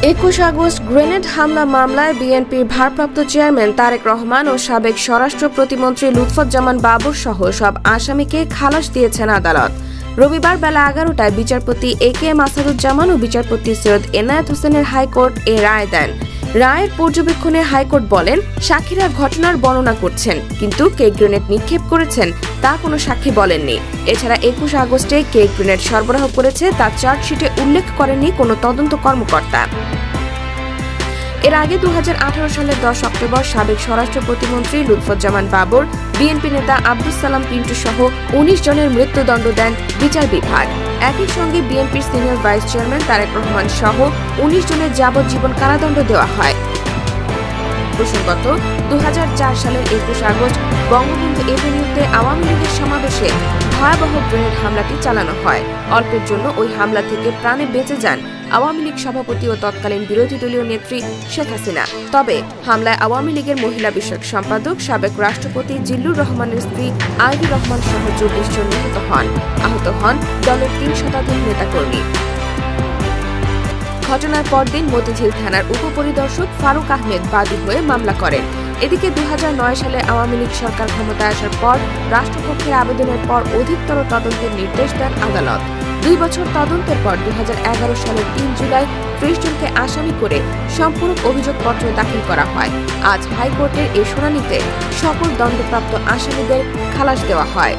21 August grenade হামলা মামলায় বিএনপির ভারপ্রাপ্ত চেয়ারম্যান তারেক রহমান ও সাবেক স্বরাষ্ট্র প্রতিমন্ত্রী লুৎফুজ্জামান বাবর সহ সব আসামিকে খালাস দিয়েছেন আদালত। রবিবার বেলা 11টায় বিচারপতি একেএম আসাদুজ্জামান ও বিচারপতি সৈয়দ এনায়েত হোসেনের হাইকোর্ট এ রায় দেন। রায়ের পর্যবেক্ষণে হাইকোর্ট বলেন, সাক্ষীরা ঘটনার বর্ণনা করছেন, কিন্তু কে গ্রেনেড নিক্ষেপ করেছেন তা কোনো সাক্ষী বলেননি। এছাড়া 21 আগস্টে কে গ্রেনেড সরবরাহ করেছে তা চার্জশিটে উল্লেখ করেননি কোনো তদন্ত কর্মকর্তা। এর আগে 2018 সালের 10 অক্টোবর সাবেক স্বরাষ্ট্র প্রতিমন্ত্রী লুৎফুজ্জামান বাবর, বিএনপি নেতা আব্দুস সালাম পিন্টু সহ 19 জনের মৃত্যুদণ্ড দেন বিচার বিভাগ। একই সঙ্গে বিএনপির senior vice chairman Tarique Rahman সহ 19 জনের যাবজ্জীবন কারাদণ্ড দেওয়া হয়। প্রসঙ্গত, 2004 সালের 21 আগস্ট বঙ্গবন্ধু এভিনিউতে আওয়ামী লীগের সমাবেশে ভয়াবহ গ্রেনেড হামলাটি চালানো হয়। অল্পের জন্য ওই হামলা থেকে প্রাণে বেঁচে যান আওয়ামী লীগ সভাপতি ও তৎকালীন বিরোধী দলীয় নেত্রী শেখ হাসিনা। তবে হামলায় আওয়ামী লীগের মহিলা বিষয়ক সম্পাদক সাবেক রাষ্ট্রপতি জিল্লুর রহমানের স্ত্রী আইভি রহমান সহ 40 জন নিহত হন। আহত হন দলের 3 শতাধিক নেতাকর্মী। ঘটনার পরদিন মতিঝিল থানার উপপরিদর্শক ফারুক আহমেদ বাদী হয়ে মামলা করেন। এদিকে 2009 সালে আওয়ামী লীগ সরকার ক্ষমতায় আসার পর রাষ্ট্রপক্ষের আবেদনের পর অধিকতর তদন্তের নির্দেশ দেন আদালত। 2 বছর তদন্তের পর 2011 সালের 3 জুলাই 30 জনকে আসামি করে সম্পূরক অভিযোগপত্র দাখিল করা হয়। আজ হাইকোর্টের এই শুনানিতে সকল দণ্ডপ্রাপ্ত আসামিদের খালাস দেওয়া হয়।